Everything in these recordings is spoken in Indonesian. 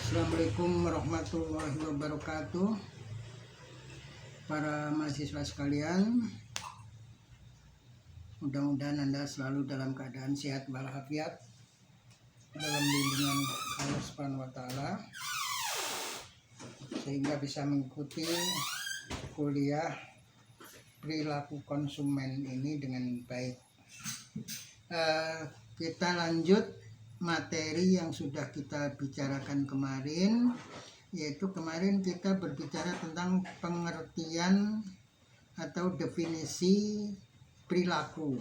Assalamualaikum warahmatullahi wabarakatuh. Para mahasiswa sekalian, mudah-mudahan Anda selalu dalam keadaan sehat walafiat, dalam lindungan Allah Subhanahu wa Ta'ala, sehingga bisa mengikuti kuliah perilaku konsumen ini dengan baik. Kita lanjut materi yang sudah kita bicarakan kemarin, yaitu kemarin kita berbicara tentang pengertian atau definisi perilaku.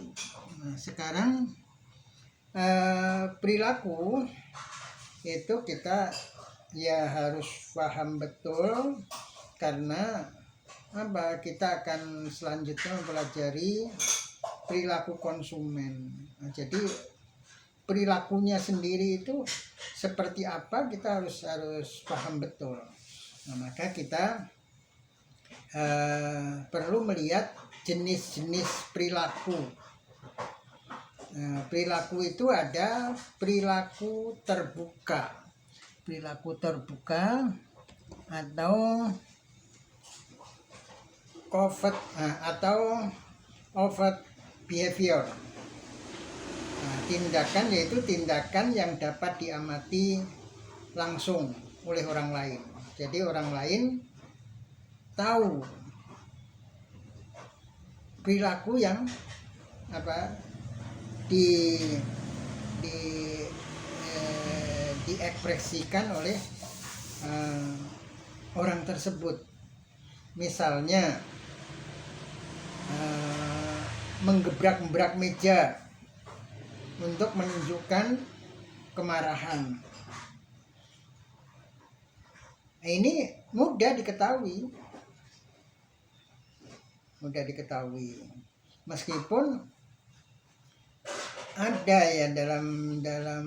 Nah, sekarang perilaku itu kita harus paham betul, karena kita akan selanjutnya mempelajari perilaku konsumen. Nah, jadi perilakunya sendiri itu seperti apa, kita harus paham betul. Nah, maka kita perlu melihat jenis-jenis perilaku. Nah, perilaku itu ada perilaku terbuka, atau covert atau overt behavior. Tindakan yaitu tindakan yang dapat diamati langsung oleh orang lain. Jadi orang lain tahu perilaku yang diekspresikan oleh orang tersebut. Misalnya menggebrak-gebrak meja untuk menunjukkan kemarahan. Ini mudah diketahui. Meskipun ada ya dalam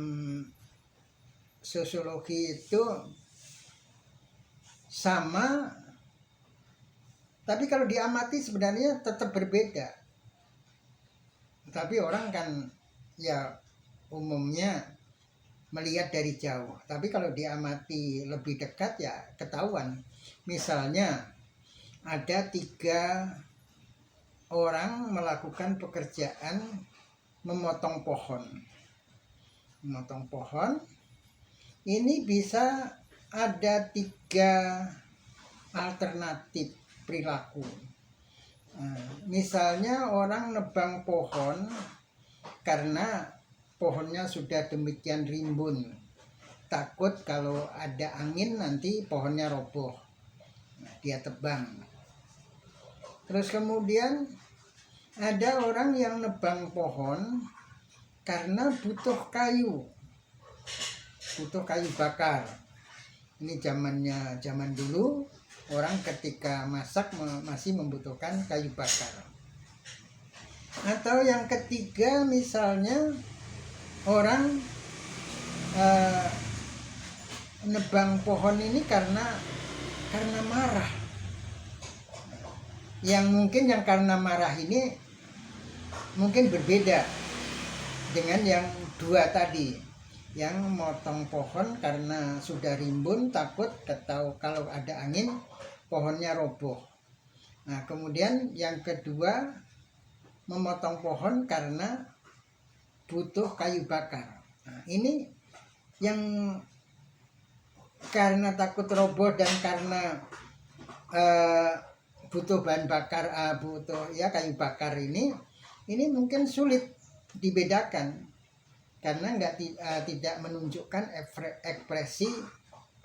sosiologi itu sama, tapi kalau diamati sebenarnya tetap berbeda. Tapi orang kan umumnya melihat dari jauh, tapi kalau diamati lebih dekat ya ketahuan. Misalnya ada 3 orang melakukan pekerjaan memotong pohon. Ini bisa ada 3 alternatif perilaku. Misalnya orang nebang pohon karena pohonnya sudah demikian rimbun, takut kalau ada angin nanti pohonnya roboh. Nah, dia tebang. Terus kemudian ada orang yang nebang pohon karena butuh kayu bakar. Ini zaman dulu, orang ketika masak masih membutuhkan kayu bakar. Atau yang ketiga, misalnya orang nebang pohon ini karena marah. Yang karena marah ini mungkin berbeda dengan yang 2 tadi, yang motong pohon karena sudah rimbun, takut kalau ada angin pohonnya roboh. Nah, kemudian yang kedua, memotong pohon karena butuh kayu bakar. Nah, ini yang karena takut roboh dan karena butuh bahan bakar, kayu bakar ini mungkin sulit dibedakan karena tidak menunjukkan ekspresi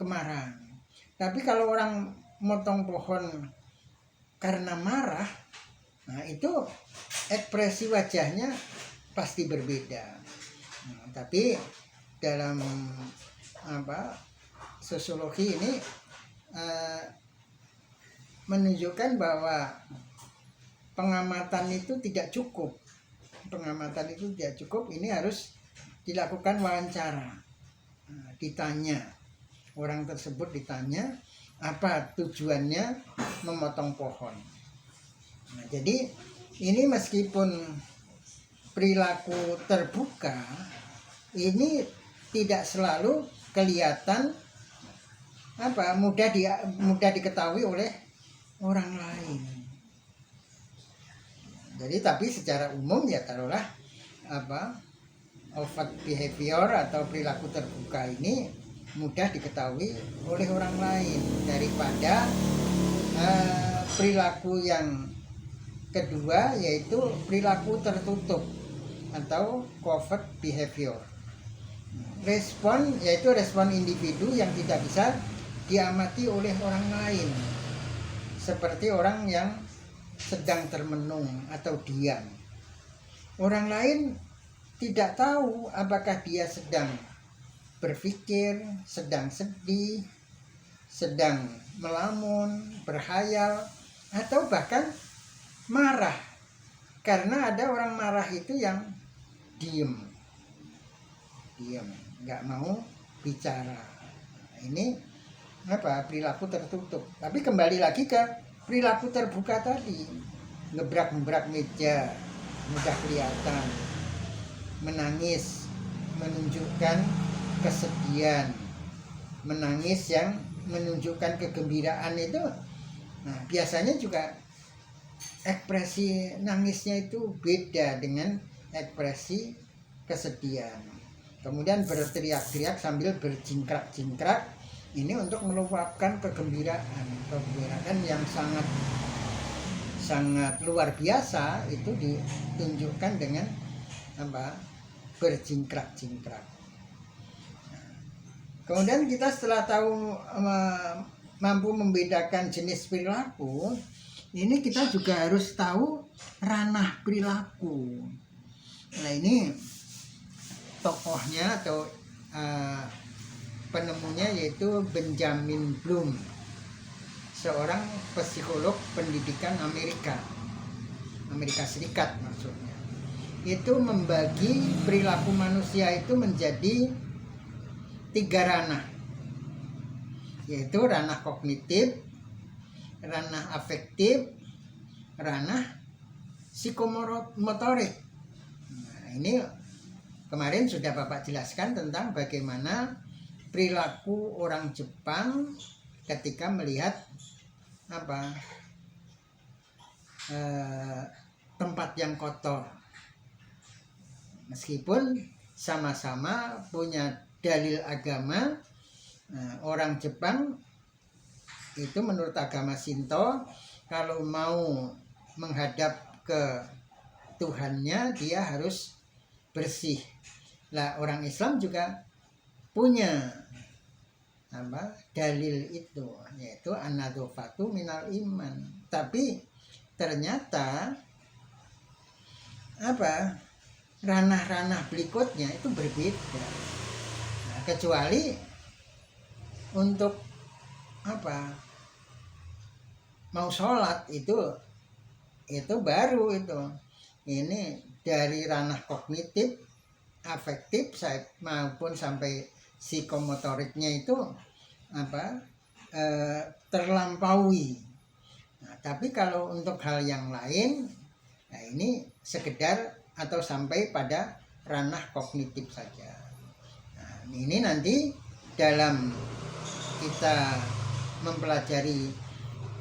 kemarahan. Tapi kalau orang motong pohon karena marah, nah itu ekspresi wajahnya pasti berbeda. Nah, tapi dalam sosiologi ini menunjukkan bahwa pengamatan itu tidak cukup. Ini harus dilakukan wawancara. Nah, orang tersebut ditanya apa tujuannya memotong pohon. Nah, jadi ini meskipun perilaku terbuka, ini tidak selalu kelihatan mudah diketahui oleh orang lain. Jadi tapi secara umum ya taruhlah overt behavior atau perilaku terbuka ini mudah diketahui oleh orang lain daripada perilaku yang kedua, yaitu perilaku tertutup atau covert behavior. Respon yaitu respon individu yang tidak bisa diamati oleh orang lain, seperti orang yang sedang termenung atau diam. Orang lain tidak tahu apakah dia sedang berpikir, sedang sedih, sedang melamun, berhayal, atau bahkan marah. Karena ada orang marah itu yang diem, nggak mau bicara. Ini perilaku tertutup. Tapi kembali lagi ke perilaku terbuka tadi, ngebrak meja, mudah kelihatan, menangis, menunjukkan kesedihan, menangis yang menunjukkan kegembiraan itu. Nah, biasanya juga ekspresi nangisnya itu beda dengan ekspresi kesedihan. Kemudian berteriak-teriak sambil berjingkrak-jingkrak, ini untuk meluapkan kegembiraan yang sangat luar biasa, itu ditunjukkan dengan berjingkrak-jingkrak. Kemudian kita setelah tahu mampu membedakan jenis perilaku, ini kita juga harus tahu ranah perilaku. Nah, ini tokohnya atau penemunya yaitu Benjamin Bloom, seorang psikolog pendidikan Amerika Serikat maksudnya. Itu membagi perilaku manusia itu menjadi 3 ranah, yaitu ranah kognitif, ranah afektif, ranah psikomotorik. Nah, ini kemarin sudah Bapak jelaskan tentang bagaimana perilaku orang Jepang ketika melihat tempat yang kotor. Meskipun sama-sama punya dalil agama, orang Jepang itu menurut agama Shinto, kalau mau menghadap ke Tuhannya dia harus bersih. Lah, orang Islam juga punya dalil itu, yaitu an-nadzafatu minal iman. Tapi ternyata ranah-ranah berikutnya itu berbeda. Nah, kecuali untuk mau sholat itu baru itu. Ini dari ranah kognitif, afektif maupun sampai psikomotoriknya itu terlampaui. Nah, tapi kalau untuk hal yang lain, nah ini sekedar atau sampai pada ranah kognitif saja. Nah, ini nanti dalam kita mempelajari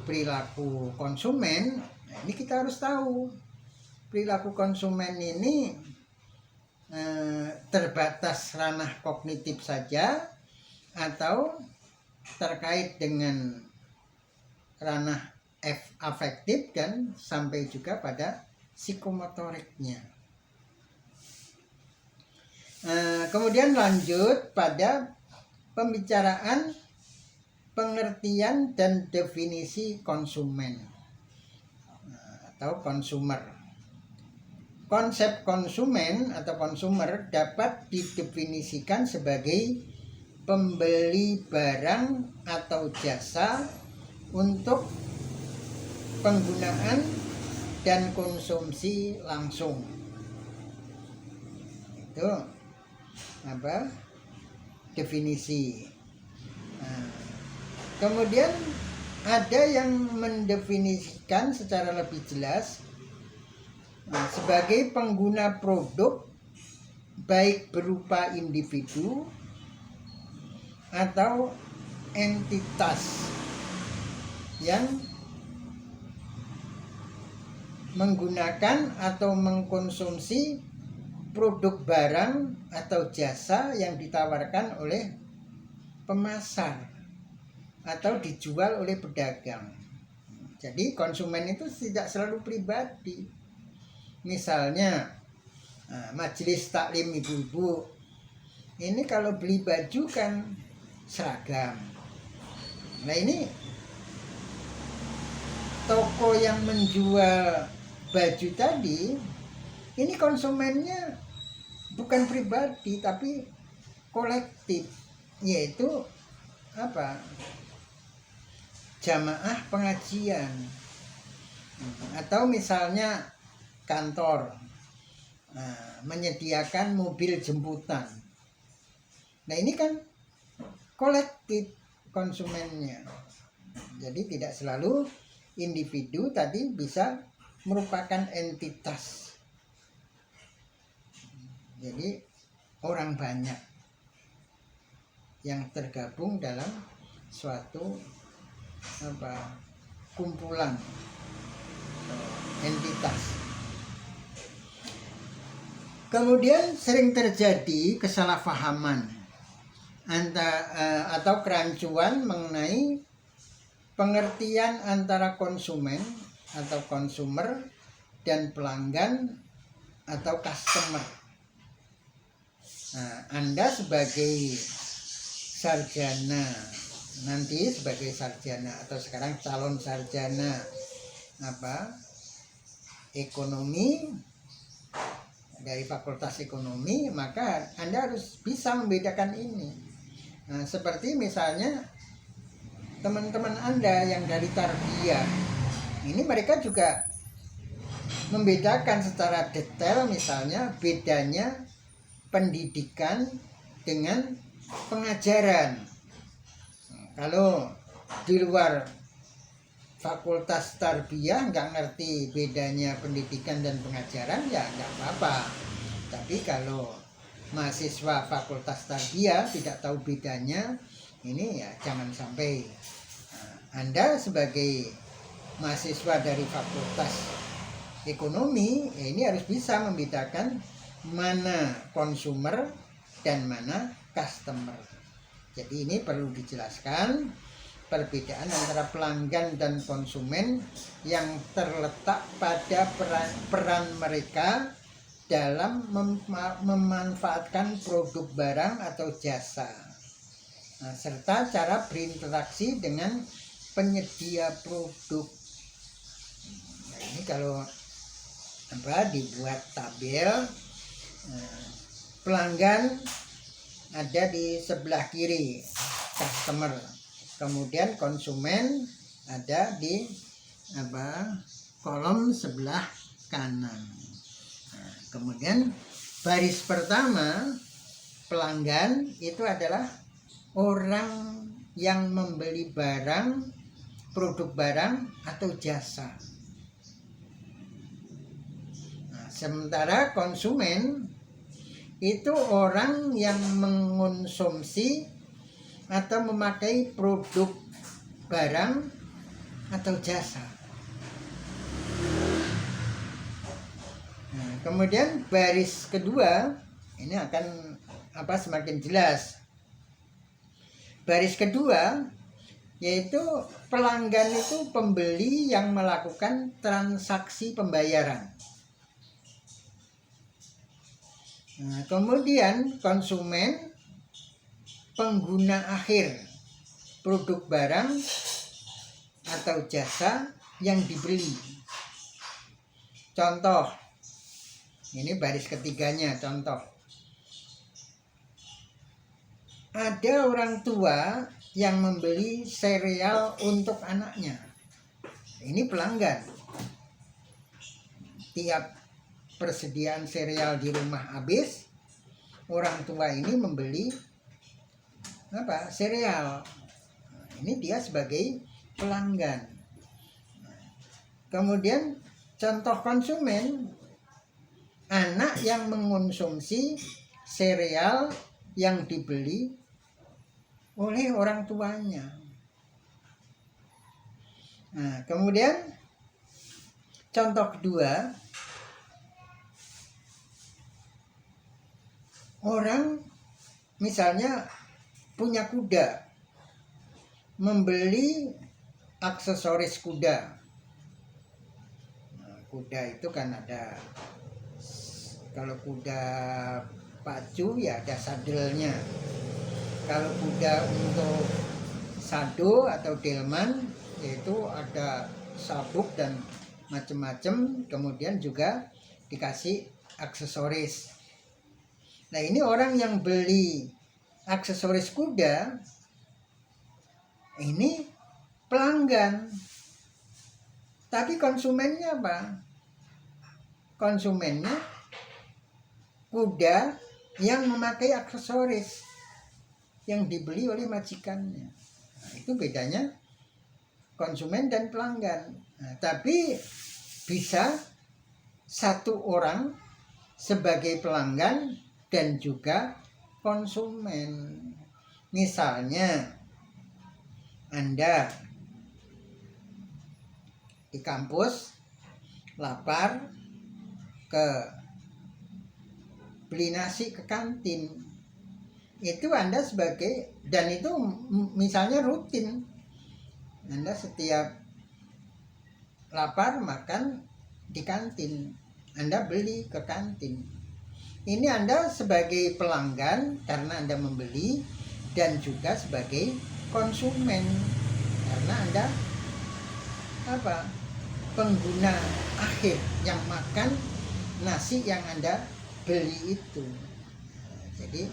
perilaku konsumen, nah ini kita harus tahu perilaku konsumen ini terbatas ranah kognitif saja atau terkait dengan ranah afektif dan sampai juga pada psikomotoriknya. Kemudian lanjut pada pembicaraan pengertian dan definisi konsumen atau consumer. Konsep konsumen atau consumer dapat didefinisikan sebagai pembeli barang atau jasa untuk penggunaan dan konsumsi langsung. Itu definisi. Nah, kemudian ada yang mendefinisikan secara lebih jelas sebagai pengguna produk baik berupa individu atau entitas yang menggunakan atau mengkonsumsi produk barang atau jasa yang ditawarkan oleh pemasar atau dijual oleh pedagang. Jadi konsumen itu tidak selalu pribadi. Misalnya majelis taklim ibu-ibu ini kalau beli baju kan seragam. Nah ini toko yang menjual baju tadi ini konsumennya bukan pribadi tapi kolektif, yaitu apa? Jamaah pengajian. Atau misalnya kantor menyediakan mobil jemputan. Nah ini kan kolektif konsumennya. Jadi tidak selalu individu tadi bisa merupakan entitas. Jadi orang banyak yang tergabung dalam suatu kumpulan entitas. Kemudian sering terjadi kesalahpahaman atau kerancuan mengenai pengertian antara konsumen atau consumer dan pelanggan atau customer. Nah, Anda sebagai sarjana, nanti sebagai sarjana atau sekarang calon sarjana ekonomi dari Fakultas Ekonomi, maka Anda harus bisa membedakan ini. Nah, seperti misalnya teman-teman Anda yang dari tarbiyah, ini mereka juga membedakan secara detail misalnya bedanya pendidikan dengan pengajaran. Kalau di luar fakultas tarbiyah nggak ngerti bedanya pendidikan dan pengajaran ya nggak apa-apa. Tapi kalau mahasiswa fakultas tarbiyah tidak tahu bedanya, ini ya jangan sampai. Anda sebagai mahasiswa dari fakultas ekonomi ini harus bisa membedakan mana konsumer dan mana customer. Jadi ini perlu dijelaskan perbedaan antara pelanggan dan konsumen yang terletak pada peran mereka dalam memanfaatkan produk barang atau jasa, serta cara berinteraksi dengan penyedia produk. Nah, ini kalau dibuat tabel, pelanggan ada di sebelah kiri, customer. Kemudian konsumen ada di kolom sebelah kanan. Nah, kemudian baris pertama pelanggan itu adalah orang yang membeli barang, produk barang atau jasa. Nah, sementara konsumen itu orang yang mengonsumsi atau memakai produk barang atau jasa. Nah, kemudian baris kedua ini akan semakin jelas. Baris kedua yaitu pelanggan itu pembeli yang melakukan transaksi pembayaran. Nah, kemudian konsumen pengguna akhir produk barang atau jasa yang dibeli. Contoh, ini baris ketiganya contoh. Ada orang tua yang membeli sereal untuk anaknya. Ini pelanggan. Tiap persediaan sereal di rumah habis, orang tua ini membeli sereal. Ini dia sebagai pelanggan. Kemudian contoh konsumen, anak yang mengonsumsi sereal yang dibeli oleh orang tuanya. Nah, kemudian contoh kedua, orang misalnya punya kuda, membeli aksesoris kuda. Nah, kuda itu kan ada, kalau kuda pacu ya ada sadelnya. Kalau kuda untuk sado atau delman yaitu ada sabuk dan macam-macam, kemudian juga dikasih aksesoris. Nah, ini orang yang beli aksesoris kuda ini pelanggan, tapi konsumennya apa? Konsumennya kuda yang memakai aksesoris yang dibeli oleh majikannya. Nah, itu bedanya konsumen dan pelanggan. Nah, tapi bisa satu orang sebagai pelanggan dan juga konsumen. Misalnya Anda di kampus lapar, beli nasi ke kantin, itu Anda sebagai, dan itu misalnya rutin, Anda setiap lapar makan di kantin, Anda beli ke kantin. Ini Anda sebagai pelanggan karena Anda membeli, dan juga sebagai konsumen karena Anda pengguna akhir yang makan nasi yang Anda beli itu. Jadi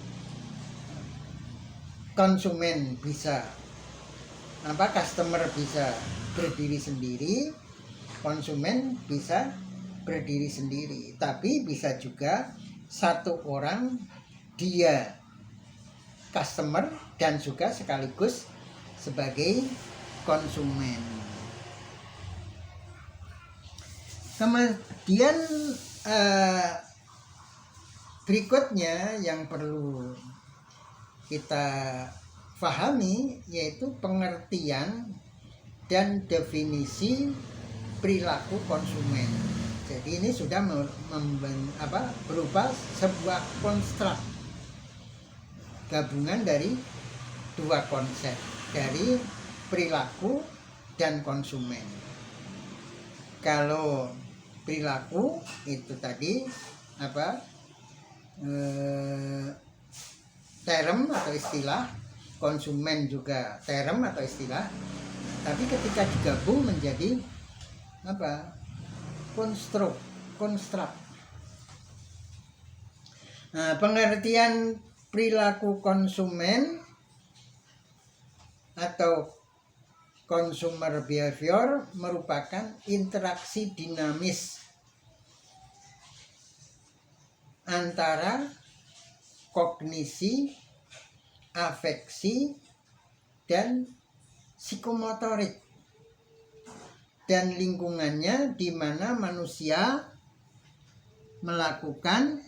konsumen bisa customer bisa berdiri sendiri, konsumen bisa berdiri sendiri, tapi bisa juga satu orang dia customer dan juga sekaligus sebagai konsumen. Kemudian berikutnya yang perlu kita pahami yaitu pengertian dan definisi perilaku konsumen. Jadi ini sudah berupa sebuah konstruk gabungan dari dua konsep, dari perilaku dan konsumen. Kalau perilaku itu tadi term atau istilah, konsumen juga term atau istilah, tapi ketika digabung menjadi konstruk. Nah, pengertian perilaku konsumen atau consumer behavior merupakan interaksi dinamis antara kognisi, afeksi, dan psikomotorik dan lingkungannya, di mana manusia melakukan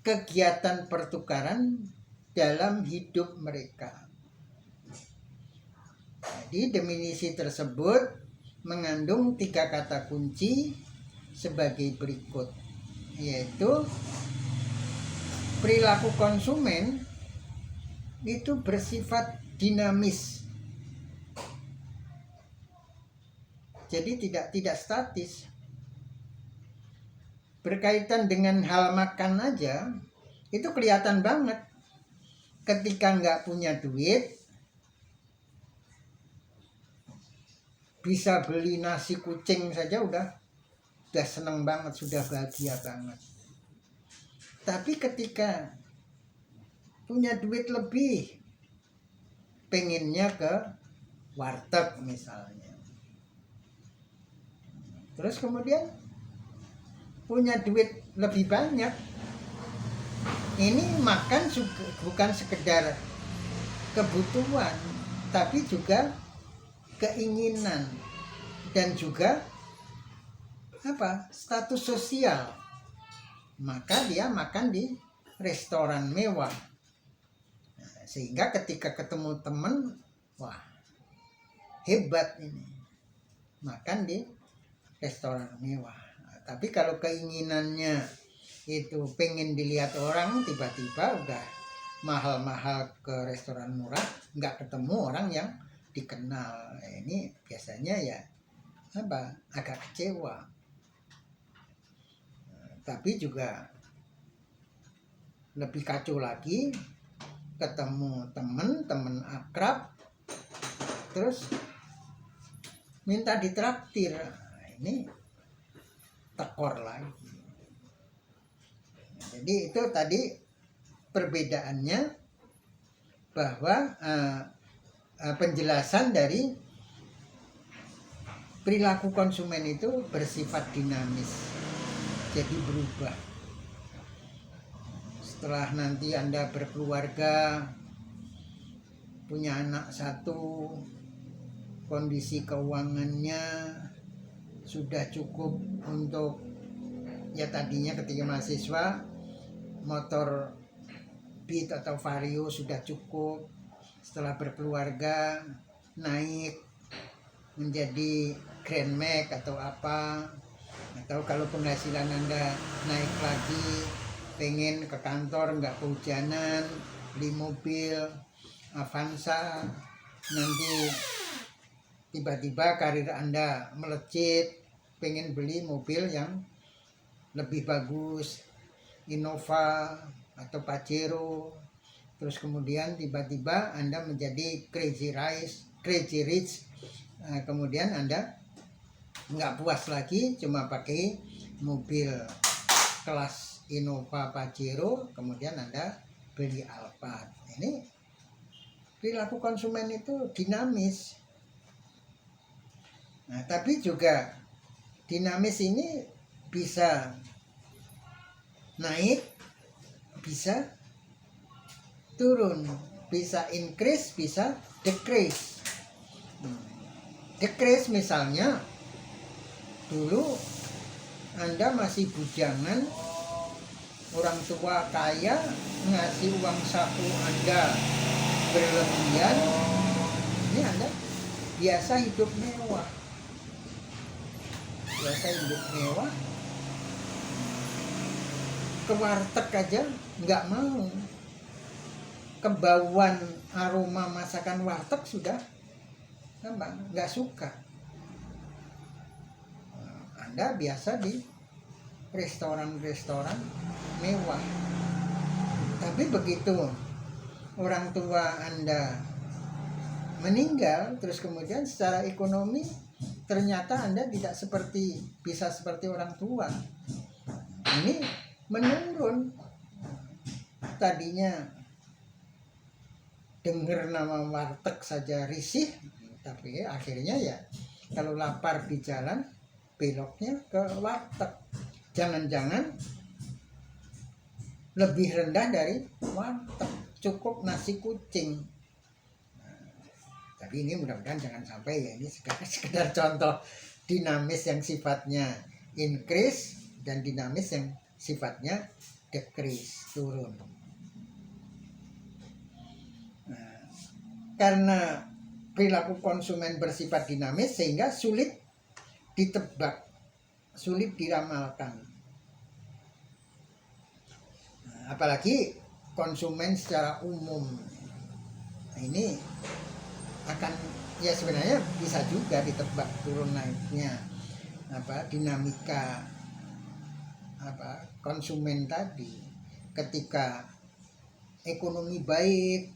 kegiatan pertukaran dalam hidup mereka. Jadi definisi tersebut mengandung 3 kata kunci sebagai berikut, yaitu perilaku konsumen itu bersifat dinamis. Jadi tidak statis. Berkaitan dengan hal makan aja itu kelihatan banget. Ketika nggak punya duit, bisa beli nasi kucing saja udah seneng banget, sudah bahagia banget. Tapi ketika punya duit lebih, pengennya ke warteg misalnya. Terus kemudian punya duit lebih banyak, ini makan bukan sekedar kebutuhan, tapi juga keinginan dan juga status sosial. Maka dia makan di restoran mewah. sehingga ketika ketemu teman, wah hebat ini makan di restoran mewah. Tapi kalau keinginannya itu pengen dilihat orang, tiba-tiba udah mahal-mahal ke restoran murah, nggak ketemu orang yang dikenal. Ini biasanya ya agak kecewa. Tapi juga lebih kacau lagi, ketemu temen akrab terus minta ditraktir. Ini tekor lagi. Jadi itu tadi perbedaannya, bahwa penjelasan dari perilaku konsumen itu bersifat dinamis, jadi berubah. Setelah nanti Anda berkeluarga, punya anak satu, kondisi keuangannya sudah cukup untuk, ya tadinya ketika mahasiswa motor Beat atau Vario sudah cukup. Setelah berkeluarga naik menjadi Grand Max atau apa, atau kalau penghasilan Anda naik lagi, pengen ke kantor nggak kehujanan, beli mobil Avanza. Nanti tiba-tiba karir Anda melejit, pengen beli mobil yang lebih bagus, Innova atau Pajero. Terus kemudian tiba-tiba Anda menjadi crazy rich. Kemudian Anda nggak puas lagi cuma pakai mobil kelas Innova Pajero, kemudian Anda beli Alphard. Ini perilaku konsumen itu dinamis. Nah, tapi juga dinamis ini bisa naik, bisa turun, bisa increase, bisa decrease. Decrease misalnya, dulu Anda masih bujangan, orang tua kaya ngasih uang saku Anda berlebihan, ini Anda biasa hidup mewah. Ke warteg aja nggak mau, kebauan aroma masakan warteg sudah nggak suka. Anda biasa di restoran mewah. Tapi begitu orang tua Anda meninggal, terus kemudian secara ekonomi ternyata Anda tidak bisa seperti orang tua. Ini menurun. Tadinya dengar nama warteg saja risih, tapi akhirnya ya kalau lapar di jalan beloknya ke warteg. Jangan-jangan lebih rendah dari warteg, cukup nasi kucing. Tapi ini mudah-mudahan jangan sampai ya, ini sekedar contoh dinamis yang sifatnya increase dan dinamis yang sifatnya decrease, turun. Nah, karena perilaku konsumen bersifat dinamis sehingga sulit ditebak, sulit diramalkan. Nah, apalagi konsumen secara umum. Nah, ini akan ya sebenarnya bisa juga ditebak turun naiknya dinamika konsumen tadi. Ketika ekonomi baik,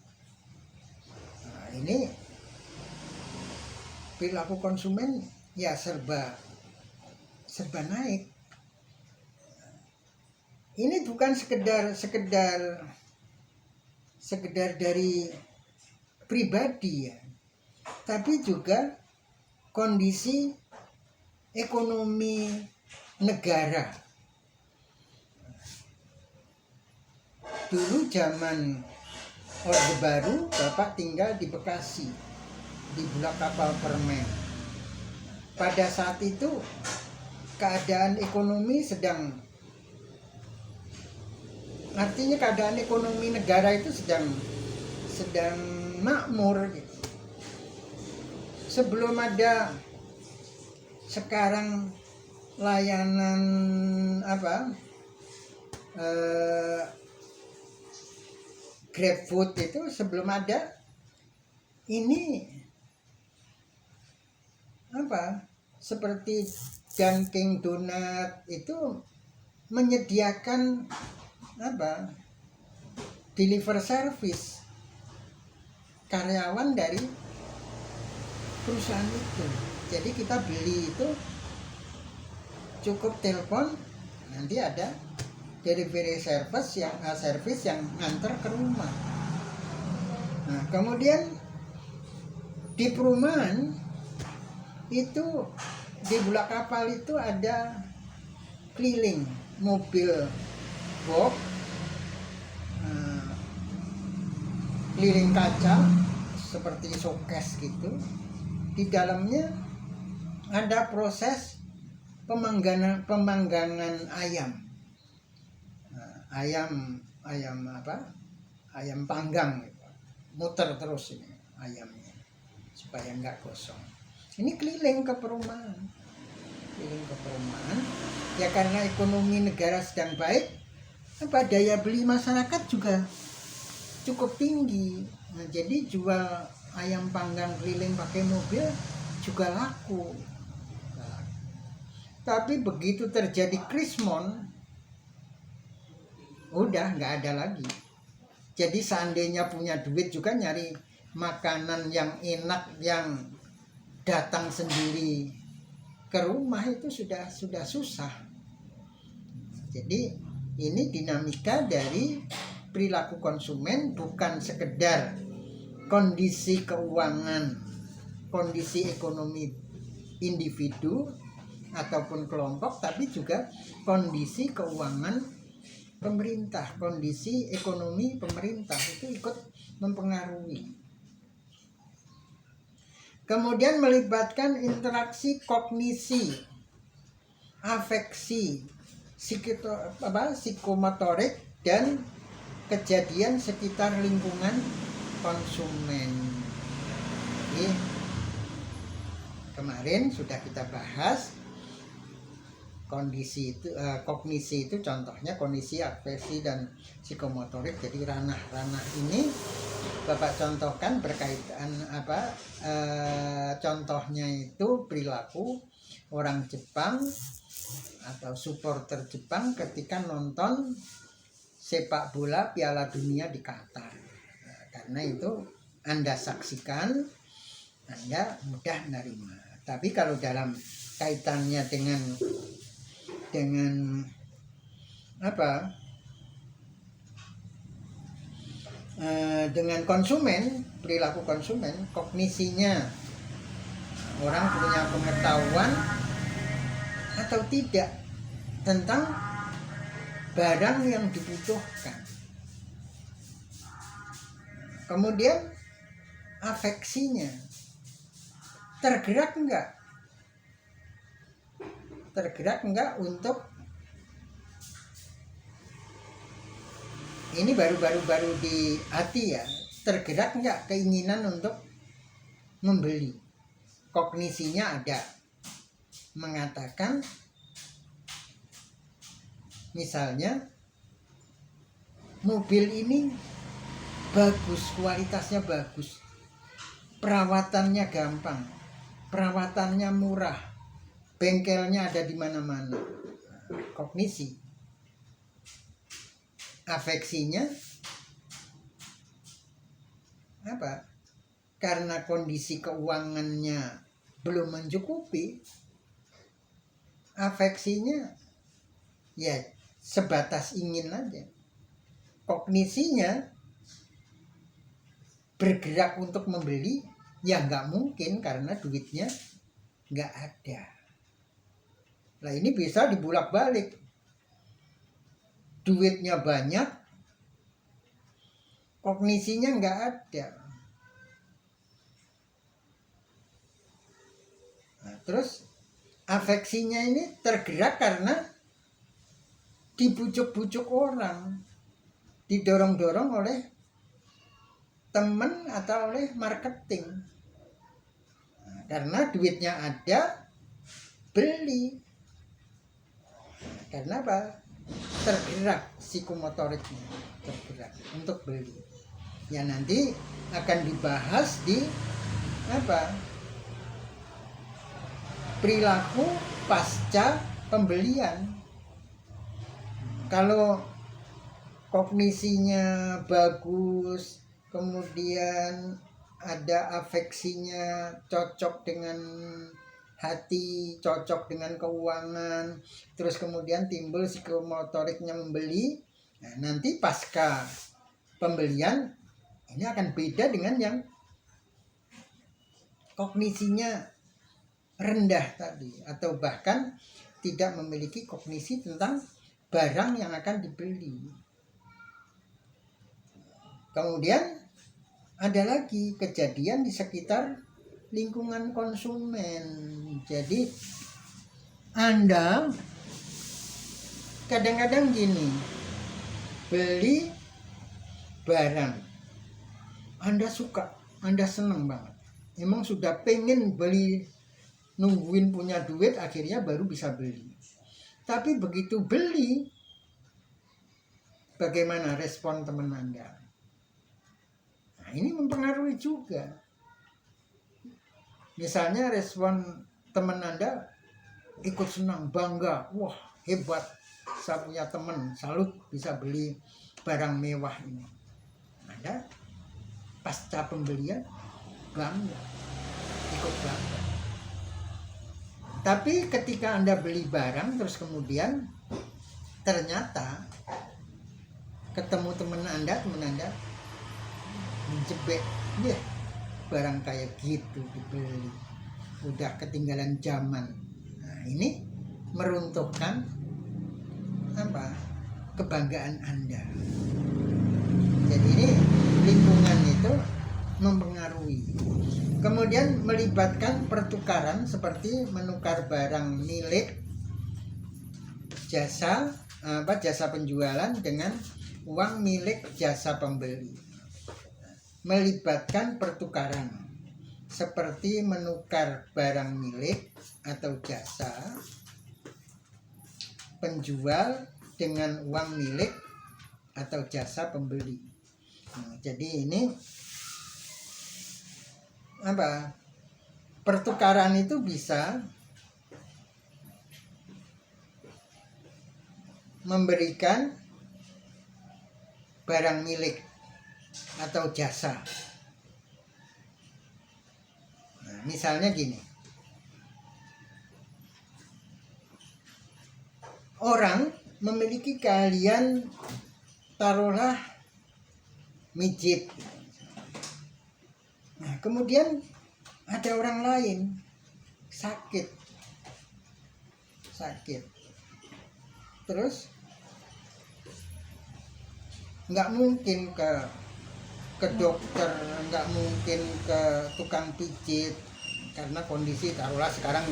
nah ini perilaku konsumen ya serba naik. Ini bukan sekedar dari pribadi ya, tapi juga kondisi ekonomi negara. Dulu zaman Orde Baru, Bapak tinggal di Bekasi, di Bulak Kapal Permen. Pada saat itu keadaan ekonomi artinya keadaan ekonomi negara itu sedang sedang makmur gitu. Sebelum ada sekarang layanan GrabFood itu, sebelum ada ini seperti Dunkin Donut itu menyediakan deliver service karyawan dari perusahaan itu. Jadi kita beli itu cukup telepon, nanti ada delivery service yang nganter ke rumah. Nah, kemudian di perumahan itu, di Bulak Kapal itu ada keliling mobil box, keliling kaca seperti showcase gitu. Di dalamnya ada proses pemanggangan ayam. Ayam panggang gitu. Muter terus ini ayamnya supaya nggak gosong. Ini keliling ke perumahan ya, karena ekonomi negara sedang baik, daya beli masyarakat juga cukup tinggi. Nah, jadi jual ayam panggang keliling pakai mobil juga laku. Tapi begitu terjadi krismon, udah nggak ada lagi. Jadi seandainya punya duit juga nyari makanan yang enak, yang datang sendiri ke rumah itu sudah susah. Jadi ini dinamika dari perilaku konsumen, bukan sekedar kondisi keuangan, kondisi ekonomi individu ataupun kelompok, tapi juga kondisi keuangan pemerintah, kondisi ekonomi pemerintah itu ikut mempengaruhi. Kemudian melibatkan interaksi kognisi, afeksi, psikomotorik, dan kejadian sekitar lingkungan konsumen. Ini kemarin sudah kita bahas kondisi itu, kognisi itu contohnya kondisi afeksi dan psikomotorik. Jadi ranah-ranah ini Bapak contohkan berkaitan contohnya itu perilaku orang Jepang atau supporter Jepang ketika nonton sepak bola Piala Dunia di Qatar. Nah, karena itu Anda saksikan, Anda mudah menerima. Tapi kalau dalam kaitannya dengan konsumen, perilaku konsumen, kognisinya, orang punya pengetahuan atau tidak tentang barang yang dibutuhkan. Kemudian afeksinya, tergerak enggak untuk ini baru di hati ya, tergerak enggak keinginan untuk membeli. Kognisinya ada, mengatakan misalnya mobil ini bagus, kualitasnya bagus, perawatannya gampang, perawatannya murah, bengkelnya ada di mana-mana. Kognisi. Afeksinya karena kondisi keuangannya belum mencukupi, afeksinya ya sebatas ingin aja. Kognisinya bergerak untuk membeli, ya nggak mungkin karena duitnya nggak ada. Nah, ini bisa dibulak-balik. Duitnya banyak, kognisinya nggak ada. Nah, terus afeksinya ini tergerak karena dibujuk-bujuk orang, didorong-dorong oleh teman atau oleh marketing. Nah, karena duitnya ada, beli. Karena apa? Tergerak psikomotoriknya, tergerak untuk beli. Ya nanti akan dibahas di apa? Perilaku pasca pembelian. Kalau kognisinya bagus, kemudian ada afeksinya, cocok dengan hati, cocok dengan keuangan, terus kemudian timbul psikomotoriknya membeli. Nah, nanti pasca pembelian ini akan beda dengan yang kognisinya rendah tadi, atau bahkan tidak memiliki kognisi tentang barang yang akan dibeli. Kemudian ada lagi kejadian di sekitar lingkungan konsumen. Jadi Anda kadang-kadang gini, beli barang, Anda suka, Anda seneng banget, emang sudah pengen beli, nungguin punya duit akhirnya baru bisa beli. Tapi begitu beli, bagaimana respon teman Anda? Nah, ini mempengaruhi juga. Misalnya respon teman Anda ikut senang, bangga, wah hebat, saya punya teman, salut bisa beli barang mewah ini. Anda pasca pembelian bangga, ikut bangga. Tapi ketika Anda beli barang terus kemudian ternyata ketemu teman Anda menjebek, ya barang kayak gitu dibeli, udah ketinggalan zaman. Nah, ini meruntuhkan apa? Kebanggaan Anda. Jadi ini lingkungan itu mempengaruhi. Kemudian melibatkan pertukaran seperti menukar barang milik jasa penjualan dengan uang milik jasa pembeli. Melibatkan pertukaran seperti menukar barang milik atau jasa penjual dengan uang milik atau jasa pembeli. Nah, jadi ini apa? Pertukaran itu bisa memberikan barang milik atau jasa. Nah, misalnya gini, orang memiliki keahlian, taruhlah mijit. Nah, kemudian ada orang lain sakit, terus nggak mungkin ke dokter, nggak mungkin ke tukang pijit karena kondisi taruhlah sekarang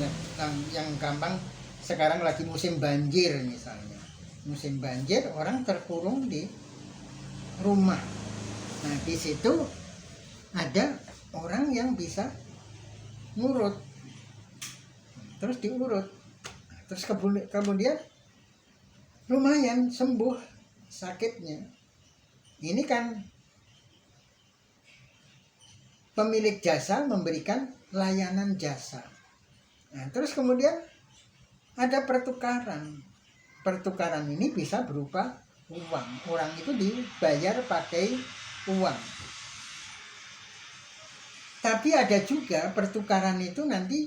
yang gampang, sekarang lagi musim banjir misalnya, musim banjir orang terkurung di rumah. Nah, di situ ada orang yang bisa ngurut, terus diurut, terus kemudian lumayan sembuh sakitnya. Ini kan pemilik jasa memberikan layanan jasa. Nah, terus kemudian ada pertukaran. Pertukaran ini bisa berupa uang. Orang itu dibayar pakai uang. Tapi ada juga pertukaran itu nanti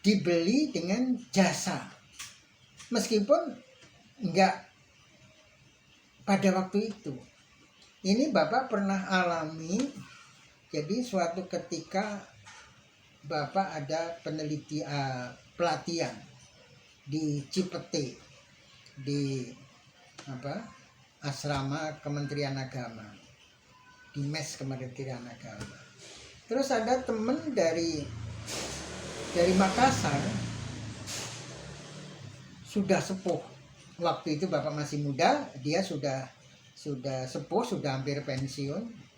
dibeli dengan jasa. Meskipun enggak pada waktu itu. Ini Bapak pernah alami. Jadi suatu ketika Bapak ada pelatihan di Cipete, di asrama Kementerian Agama, di mes Kementerian Agama. Terus ada teman dari Makassar, sudah sepuh. Waktu itu Bapak masih muda, dia sudah sepuh, sudah hampir pensiun.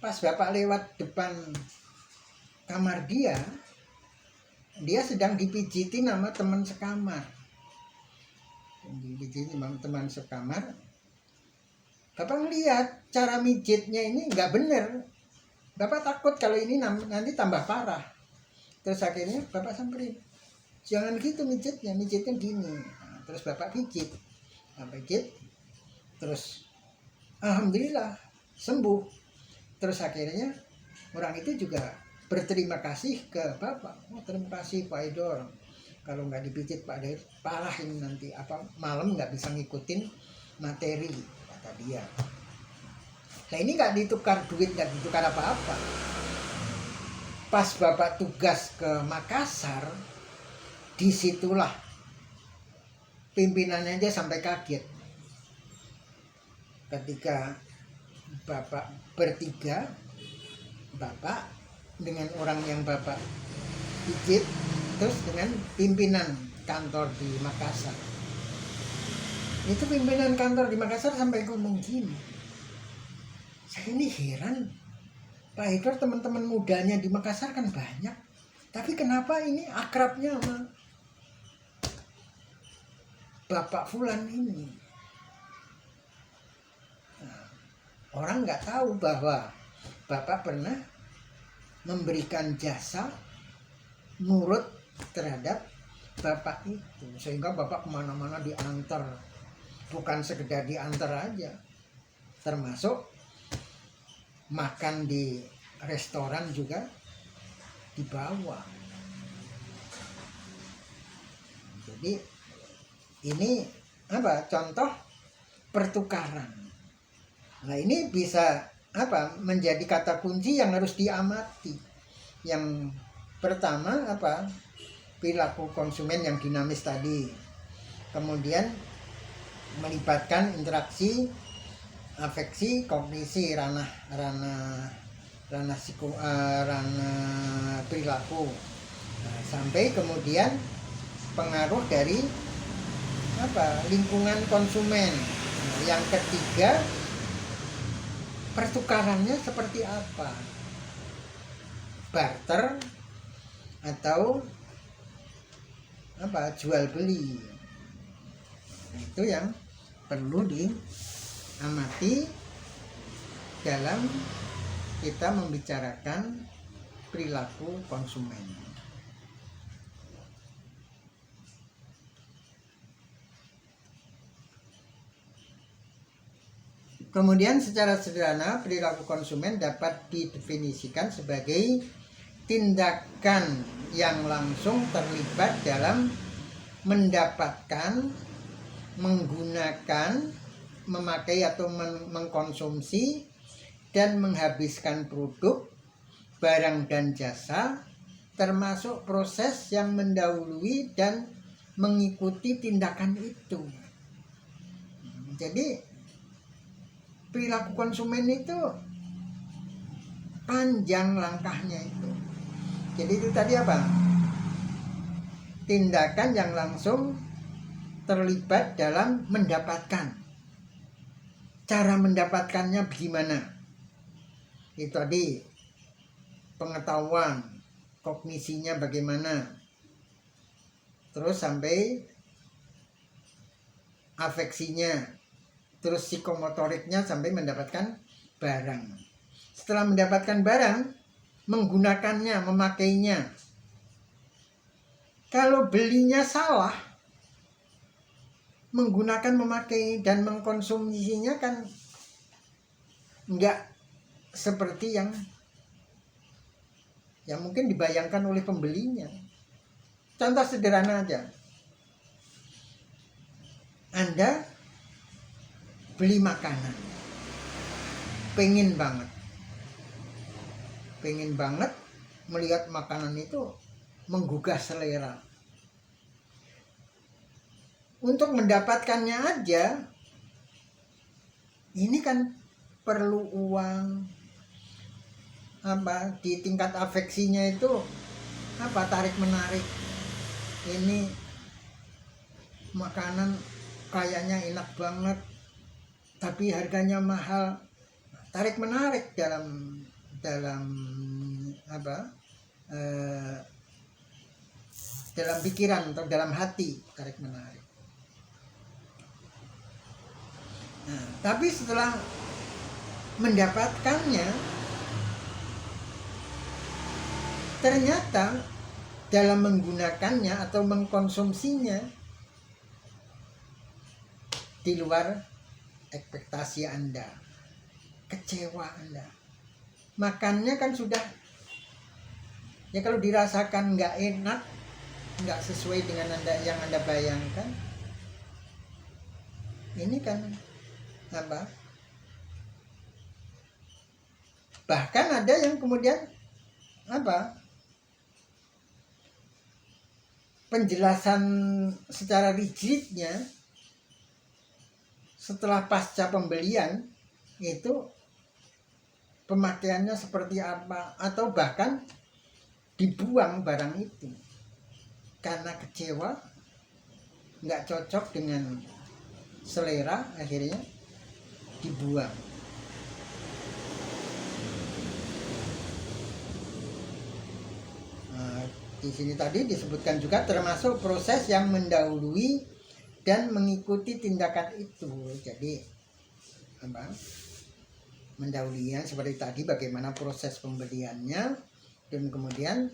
pas bapak lewat depan kamar dia sedang dipijitin sama teman sekamar. Dipijitin sama teman sekamar. Bapak ngeliat cara mijitnya ini nggak bener. Bapak takut kalau ini nanti tambah parah. Terus akhirnya bapak samperin, jangan gitu mijitnya gini. Nah, terus bapak pijit, terus alhamdulillah sembuh. Terus akhirnya orang itu juga berterima kasih ke bapak. Oh, terima kasih Pak Edor. Kalau nggak dipijit Pak Edor, parah ini nanti malam nggak bisa ngikutin materi, kata dia. Nah ini nggak ditukar duit, nggak ditukar apa-apa. Pas bapak tugas ke Makassar, disitulah pimpinannya aja sampai kaget ketika bapak bertiga, bapak dengan orang yang bapak pijit, terus dengan pimpinan kantor di Makassar. Itu pimpinan kantor di Makassar sampai ngomong gini, saya ini heran, Pak Edor teman-teman mudanya di Makassar kan banyak, tapi kenapa ini akrabnya sama Bapak Fulan ini? Nah, orang nggak tahu bahwa Bapak pernah memberikan jasa nurut terhadap Bapak itu, sehingga Bapak kemana-mana diantar, bukan sekedar diantar aja, termasuk makan di restoran juga dibawa. Jadi ini contoh pertukaran. Nah ini bisa menjadi kata kunci yang harus diamati. Yang pertama perilaku konsumen yang dinamis tadi, kemudian melibatkan interaksi, afeksi, kognisi, ranah perilaku, sampai kemudian pengaruh dari lingkungan konsumen. Yang ketiga, pertukarannya seperti apa, barter atau jual beli. Itu yang perlu diamati dalam kita membicarakan perilaku konsumen. Kemudian secara sederhana perilaku konsumen dapat didefinisikan sebagai tindakan yang langsung terlibat dalam mendapatkan, menggunakan, memakai atau mengkonsumsi dan menghabiskan produk, barang dan jasa, termasuk proses yang mendahului dan mengikuti tindakan itu. Jadi perilaku konsumen itu panjang langkahnya itu. Jadi itu tadi tindakan yang langsung terlibat dalam mendapatkan. Cara mendapatkannya bagaimana? Itu tadi pengetahuan, kognisinya bagaimana. Terus sampai afeksinya, terus psikomotoriknya sampai mendapatkan barang. Setelah mendapatkan barang, menggunakannya, memakainya. Kalau belinya salah, menggunakan, memakai, dan mengkonsumsinya kan enggak seperti yang mungkin dibayangkan oleh pembelinya. Contoh sederhana aja. Anda beli makanan, pengen banget melihat makanan itu menggugah selera. Untuk mendapatkannya aja, ini kan perlu uang, di tingkat afeksinya itu tarik menarik. Ini makanan kayaknya enak banget, tapi harganya mahal. Tarik menarik dalam dalam apa dalam pikiran atau dalam hati, tarik menarik. Nah, tapi setelah mendapatkannya, ternyata dalam menggunakannya atau mengkonsumsinya di luar ekspektasi Anda, kecewa Anda. Makannya kan sudah, ya kalau dirasakan nggak enak, nggak sesuai dengan yang Anda bayangkan, ini kan apa? Bahkan ada yang kemudian apa? Penjelasan secara rigidnya setelah pasca pembelian itu pemakaiannya seperti apa, atau bahkan dibuang barang itu karena kecewa, nggak cocok dengan selera, akhirnya dibuang. Nah, di sini tadi disebutkan juga termasuk proses yang mendahului dan mengikuti tindakan itu. Jadi apa? Mendahulunya seperti tadi, bagaimana proses pembeliannya, dan kemudian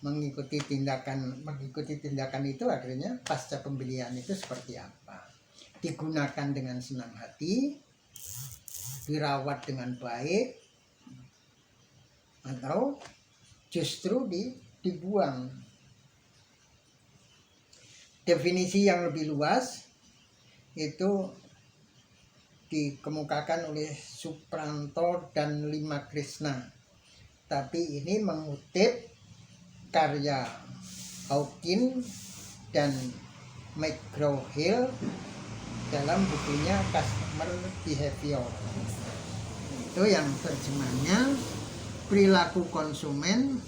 mengikuti tindakan itu akhirnya pasca pembelian itu seperti apa. Digunakan dengan senang hati, dirawat dengan baik, atau justru dibuang. Definisi yang lebih luas itu dikemukakan oleh Supranto dan Limakrishna, tapi ini mengutip karya Hawkins dan McGraw-Hill dalam bukunya Customer Behavior. Itu yang terjemahnya perilaku konsumen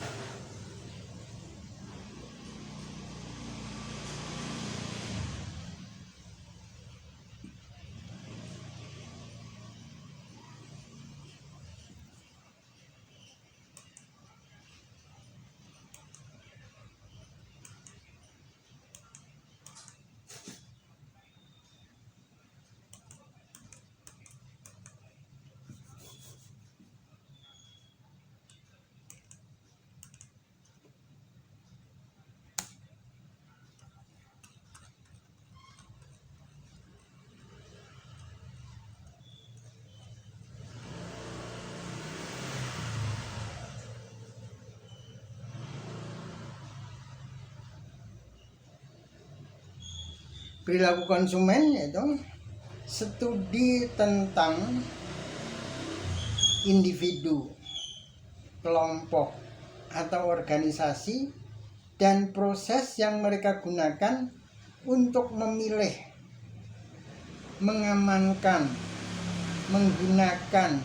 perilaku konsumen, yaitu studi tentang individu, kelompok, atau organisasi dan proses yang mereka gunakan untuk memilih, mengamankan, menggunakan,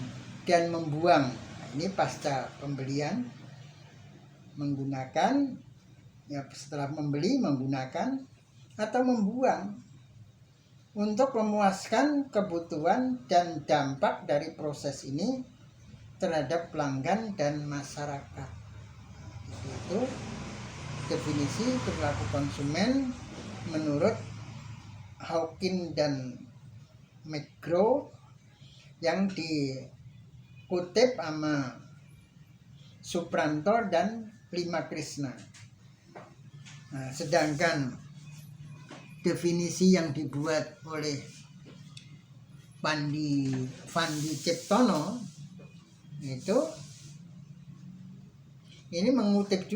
dan membuang. Nah, ini pasca pembelian, menggunakan, ya setelah membeli, menggunakan atau membuang untuk memuaskan kebutuhan dan dampak dari proses ini terhadap pelanggan dan masyarakat. Itu definisi perilaku konsumen menurut Hawkins dan McGraw yang dikutip sama Supranto dan Limakrishna. Nah, sedangkan definisi yang dibuat oleh Pandi Ciptono itu ini mengutip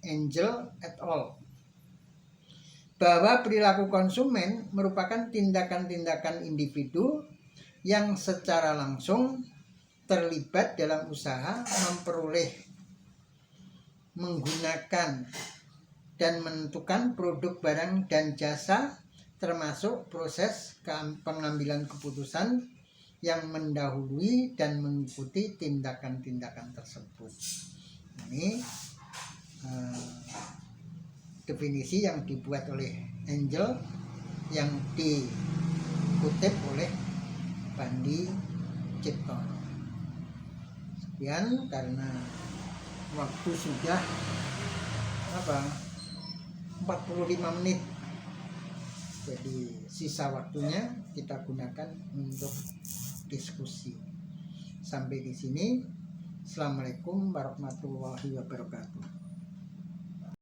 Angel et al. Bahwa perilaku konsumen merupakan tindakan-tindakan individu yang secara langsung terlibat dalam usaha memperoleh, menggunakan, dan menentukan produk barang dan jasa, termasuk proses pengambilan keputusan yang mendahului dan mengikuti tindakan-tindakan tersebut. Ini definisi yang dibuat oleh Angel yang dikutip oleh Pandi Ciptono. sekian karena waktu sudah 45 menit. Jadi sisa waktunya kita gunakan untuk diskusi. Sampai di sini. Assalamualaikum warahmatullahi wabarakatuh.